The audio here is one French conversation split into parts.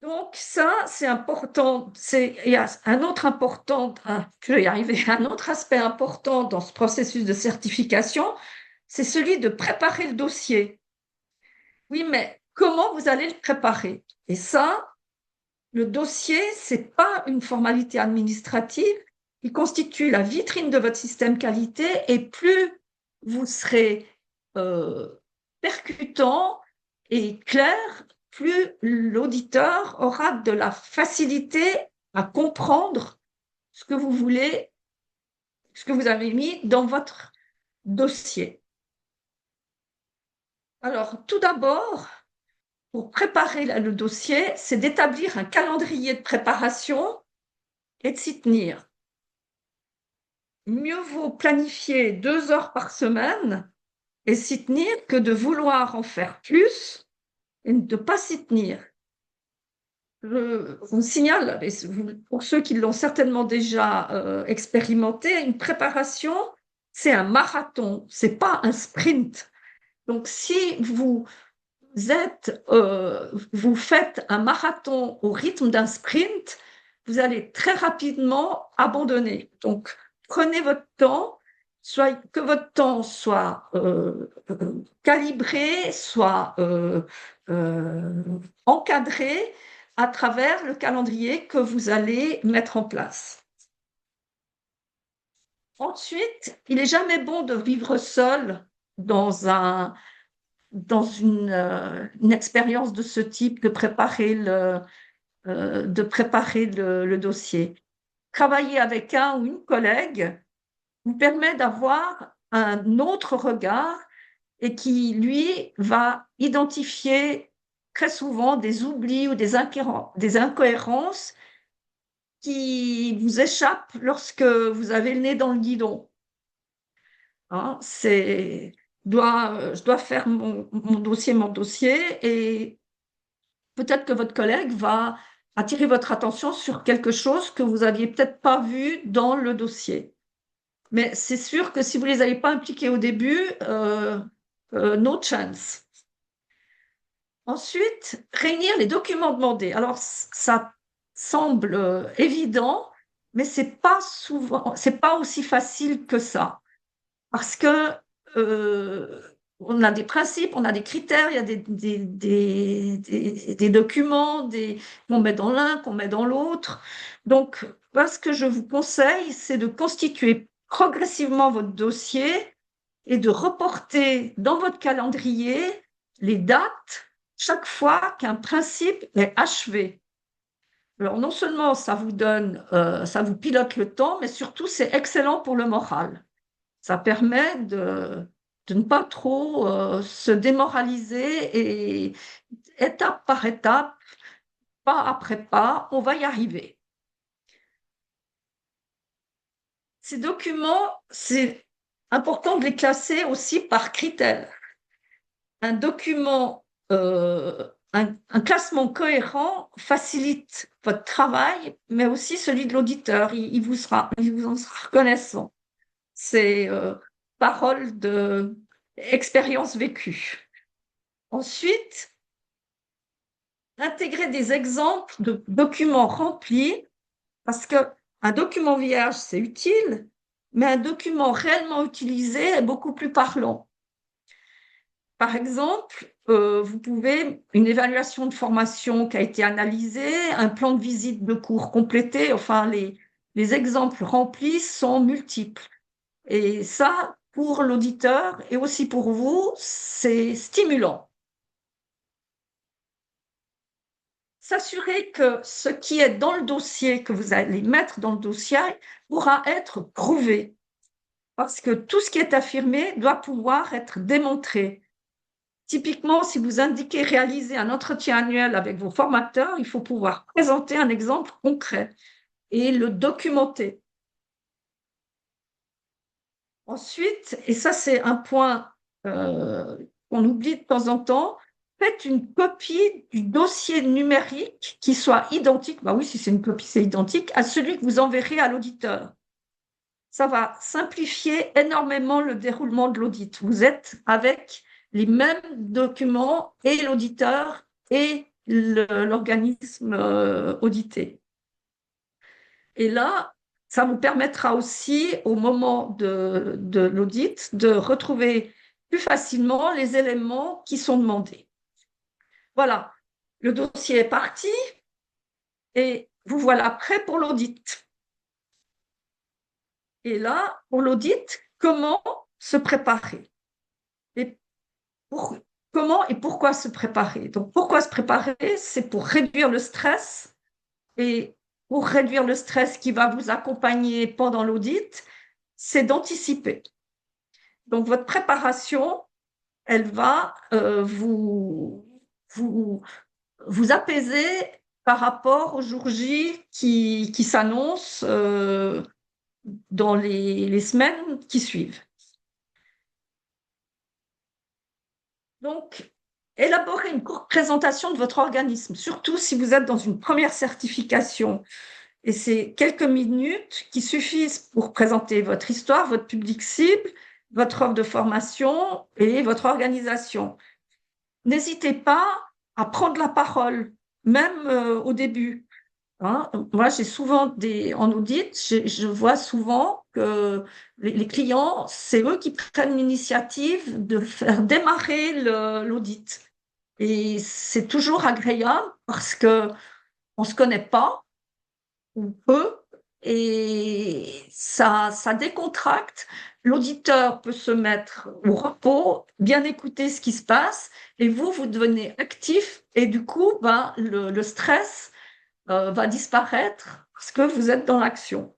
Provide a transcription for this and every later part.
Donc ça, c'est important. Il y a un autre important, je vais y arriver, un autre aspect important dans ce processus de certification, c'est celui de préparer le dossier. Oui, mais comment vous allez le préparer? Et ça, le dossier, c'est pas une formalité administrative. Il constitue la vitrine de votre système qualité et plus vous serez euh, percutant et clair, plus l'auditeur aura de la facilité à comprendre ce que vous voulez, ce que vous avez mis dans votre dossier. Alors, tout d'abord, pour préparer le dossier, c'est d'établir un calendrier de préparation et de s'y tenir. Mieux vaut planifier 2 heures par semaine et s'y tenir que de vouloir en faire plus et de ne pas s'y tenir. Je vous signale, pour ceux qui l'ont certainement déjà expérimenté, une préparation, c'est un marathon, c'est pas un sprint. Donc, si vous faites un marathon au rythme d'un sprint, vous allez très rapidement abandonner. Donc, prenez votre temps, que votre temps soit calibré, soit encadré à travers le calendrier que vous allez mettre en place. Ensuite, il n'est jamais bon de vivre seul dans une expérience de ce type, de préparer le dossier. Travailler avec un ou une collègue vous permet d'avoir un autre regard et qui, lui, va identifier très souvent des oublis ou des incohérences qui vous échappent lorsque vous avez le nez dans le guidon. Hein, je dois faire mon dossier, et peut-être que votre collègue va attirer votre attention sur quelque chose que vous n'aviez peut-être pas vu dans le dossier. Mais c'est sûr que si vous ne les avez pas impliqués au début, no chance. Ensuite, réunir les documents demandés. Alors, ça semble évident, mais c'est pas aussi facile que ça. Parce que on a des principes, on a des critères, il y a des documents qu'on met dans l'un, qu'on met dans l'autre. Donc, moi, ce que je vous conseille, c'est de constituer progressivement votre dossier et de reporter dans votre calendrier les dates chaque fois qu'un principe est achevé. Alors, non seulement ça vous pilote le temps, mais surtout, c'est excellent pour le moral. Ça permet de ne pas trop se démoraliser, et étape par étape, pas après pas, on va y arriver. Ces documents, c'est important de les classer aussi par critères. Un document, un classement cohérent facilite votre travail, mais aussi celui de l'auditeur. Il vous en sera reconnaissant. C'est parole de expérience vécue. Ensuite, intégrer des exemples de documents remplis, parce qu'un document vierge, c'est utile, mais un document réellement utilisé est beaucoup plus parlant. Par exemple, vous pouvez une évaluation de formation qui a été analysée, un plan de visite de cours complété, enfin, les exemples remplis sont multiples. Et ça, pour l'auditeur et aussi pour vous, c'est stimulant. S'assurer que ce qui est dans le dossier, que vous allez mettre dans le dossier, pourra être prouvé. Parce que tout ce qui est affirmé doit pouvoir être démontré. Typiquement, si vous indiquez réaliser un entretien annuel avec vos formateurs, il faut pouvoir présenter un exemple concret et le documenter. Ensuite, et ça c'est un point qu'on oublie de temps en temps, faites une copie du dossier numérique qui soit identique, bah oui, si c'est une copie, c'est identique, à celui que vous enverrez à l'auditeur. Ça va simplifier énormément le déroulement de l'audit. Vous êtes avec les mêmes documents, et l'auditeur et l'organisme audité. Et là, ça vous permettra aussi, au moment de l'audit, de retrouver plus facilement les éléments qui sont demandés. Voilà, le dossier est parti et vous voilà prêt pour l'audit. Et là, pour l'audit, comment se préparer? Et pour, comment et pourquoi se préparer? Donc, pourquoi se préparer? C'est pour réduire le stress. Et pour réduire le stress qui va vous accompagner pendant l'audit, c'est d'anticiper. Donc, votre préparation, elle va vous, vous apaiser par rapport au jour J qui s'annonce dans les semaines qui suivent. Donc, élaborez une courte présentation de votre organisme, surtout si vous êtes dans une première certification. Et c'est quelques minutes qui suffisent pour présenter votre histoire, votre public cible, votre offre de formation et votre organisation. N'hésitez pas à prendre la parole, même au début. Hein. Moi, j'ai souvent en audit, je vois souvent que les clients, c'est eux qui prennent l'initiative de faire démarrer l'audit. Et c'est toujours agréable parce que on se connaît pas ou peu, et ça décontracte. L'auditeur peut se mettre au repos, bien écouter ce qui se passe, et vous devenez actif, et du coup, ben, le stress va disparaître parce que vous êtes dans l'action.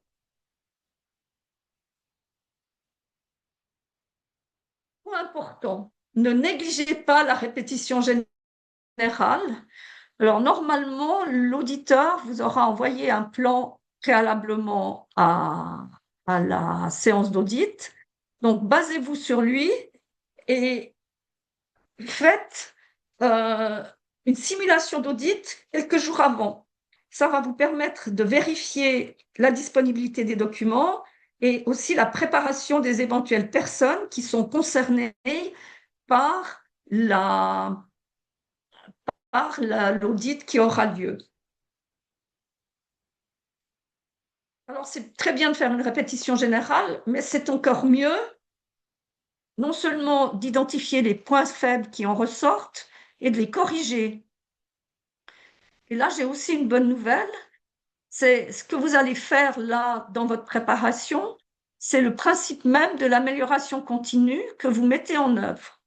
Point important, ne négligez pas la répétition générale. Alors, normalement, l'auditeur vous aura envoyé un plan préalablement à la séance d'audit. Donc, basez-vous sur lui et faites euh, une simulation d'audit quelques jours avant. Ça va vous permettre de vérifier la disponibilité des documents et aussi la préparation des éventuelles personnes qui sont concernées par l'audit qui aura lieu. Alors, c'est très bien de faire une répétition générale, mais c'est encore mieux non seulement d'identifier les points faibles qui en ressortent et de les corriger. Et là, j'ai aussi une bonne nouvelle, c'est ce que vous allez faire là dans votre préparation, c'est le principe même de l'amélioration continue que vous mettez en œuvre.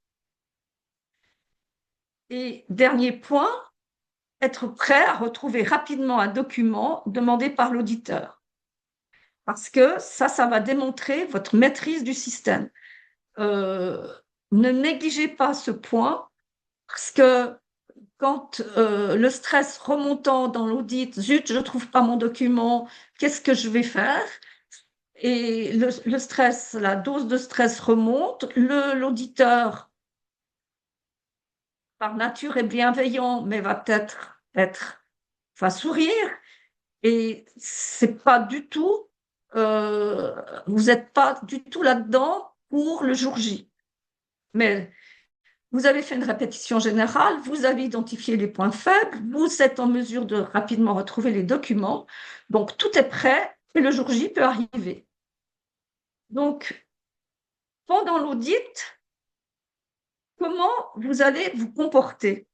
Et dernier point, être prêt à retrouver rapidement un document demandé par l'auditeur. Parce que ça va démontrer votre maîtrise du système. Ne négligez pas ce point, parce que quand le stress remontant dans l'audit, zut, je ne trouve pas mon document, qu'est-ce que je vais faire? Et le stress, la dose de stress remonte, l'auditeur, par nature, est bienveillant, mais va peut-être va sourire, et c'est pas du tout, vous n'êtes pas du tout là-dedans pour le jour J. Mais vous avez fait une répétition générale, vous avez identifié les points faibles, vous êtes en mesure de rapidement retrouver les documents, donc tout est prêt et le jour J peut arriver. Donc, pendant l'audit, comment vous allez vous comporter?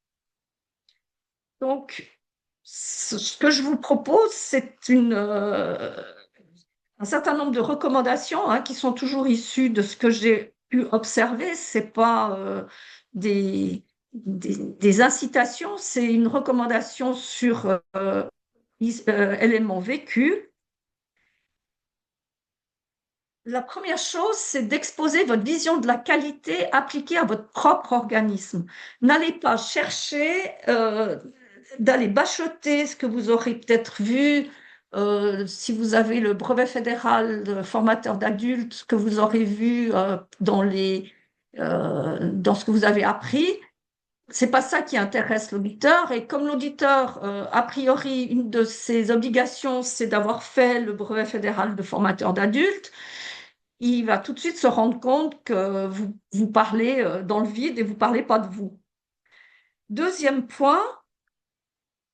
Donc, ce que je vous propose, c'est un certain nombre de recommandations qui sont toujours issues de ce que j'ai pu observer. Ce n'est pas des incitations, c'est une recommandation sur éléments vécus. La première chose, c'est d'exposer votre vision de la qualité appliquée à votre propre organisme. N'allez pas chercher d'aller bachoter ce que vous aurez peut-être vu si vous avez le brevet fédéral de formateur d'adultes, ce que vous aurez vu dans ce que vous avez appris. C'est pas ça qui intéresse l'auditeur. Et comme l'auditeur, a priori, une de ses obligations, c'est d'avoir fait le brevet fédéral de formateur d'adultes, il va tout de suite se rendre compte que vous parlez dans le vide et vous ne parlez pas de vous. Deuxième point,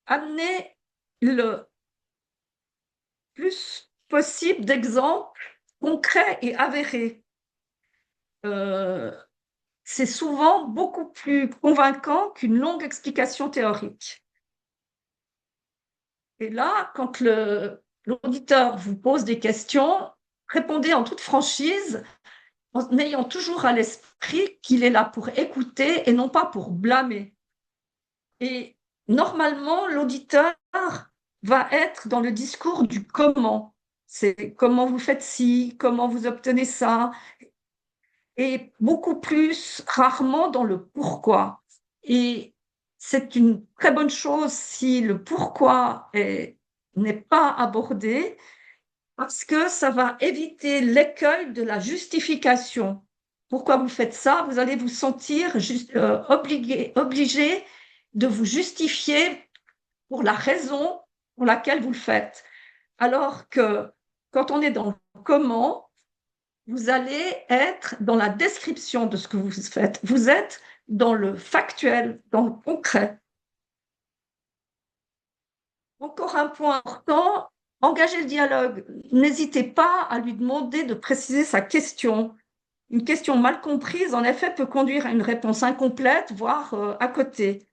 amener le plus possible d'exemples concrets et avérés. Euh, c'est souvent beaucoup plus convaincant qu'une longue explication théorique. Et là, quand l'auditeur vous pose des questions, répondez en toute franchise, en ayant toujours à l'esprit qu'il est là pour écouter et non pas pour blâmer. Et normalement, l'auditeur va être dans le discours du comment. C'est comment vous faites ci, comment vous obtenez ça, et beaucoup plus rarement dans le pourquoi. Et c'est une très bonne chose si le pourquoi n'est pas abordé, parce que ça va éviter l'écueil de la justification. Pourquoi vous faites ça? Vous allez vous sentir obligé de vous justifier pour la raison pour laquelle vous le faites. Alors que quand on est dans le comment, vous allez être dans la description de ce que vous faites. Vous êtes dans le factuel, dans le concret. Encore un point important, engagez le dialogue. N'hésitez pas à lui demander de préciser sa question. Une question mal comprise, en effet, peut conduire à une réponse incomplète, voire à côté.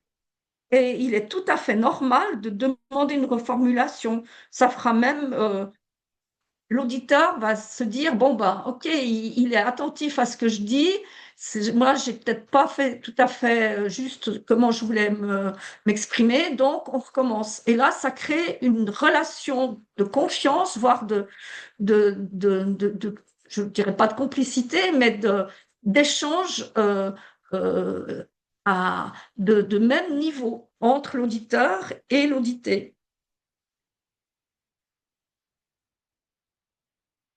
Et il est tout à fait normal de demander une reformulation. Ça fera même l'auditeur va se dire, bon, bah, ok, il est attentif à ce que je dis. Moi, j'ai peut-être pas fait tout à fait juste comment je voulais m'exprimer, donc on recommence. Et là, ça crée une relation de confiance, voire je ne dirais pas de complicité, mais d'échange de même niveau entre l'auditeur et l'audité.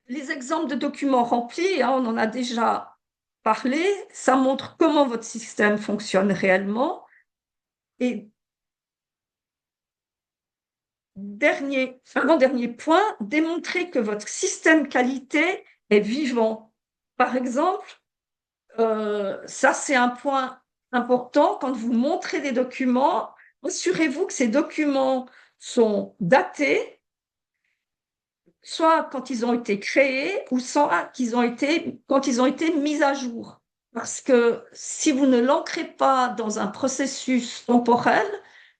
Les exemples de documents remplis, hein, on en a déjà parlé, ça montre comment votre système fonctionne réellement. Et avant-dernier point, démontrer que votre système qualité est vivant. Par exemple, ça c'est un point important, quand vous montrez des documents, assurez-vous que ces documents sont datés, soit quand ils ont été créés ou soit quand ils ont été mis à jour. Parce que si vous ne l'ancrez pas dans un processus temporel,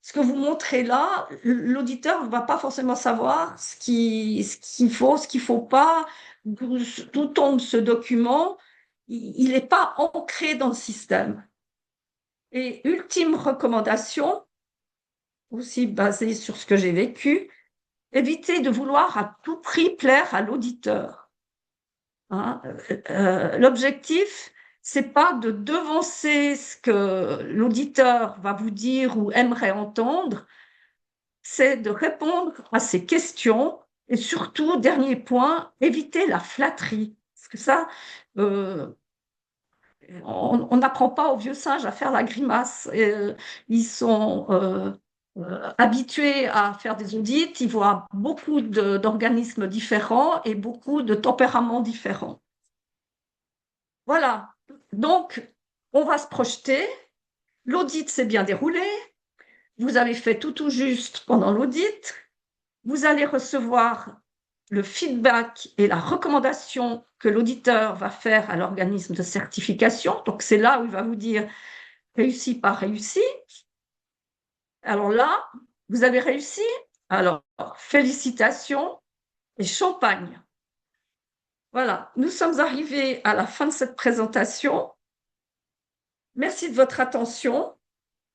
ce que vous montrez là, l'auditeur ne va pas forcément savoir ce qu'il faut, ce qu'il ne faut pas, d'où tombe ce document. Il n'est pas ancré dans le système. Et ultime recommandation, aussi basée sur ce que j'ai vécu, évitez de vouloir à tout prix plaire à l'auditeur. Hein. L'objectif, c'est pas de devancer ce que l'auditeur va vous dire ou aimerait entendre, c'est de répondre à ses questions et surtout, dernier point, éviter la flatterie. Parce que ça, euh, on n'apprend pas aux vieux singes à faire la grimace. Ils sont habitués à faire des audits, ils voient beaucoup d'organismes différents et beaucoup de tempéraments différents. Voilà, donc on va se projeter. L'audit s'est bien déroulé, vous avez fait tout juste pendant l'audit, vous allez recevoir le feedback et la recommandation que l'auditeur va faire à l'organisme de certification. Donc c'est là où il va vous dire réussi, pas réussi. Alors là, vous avez réussi. Alors, félicitations et champagne. Voilà, nous sommes arrivés à la fin de cette présentation. Merci de votre attention.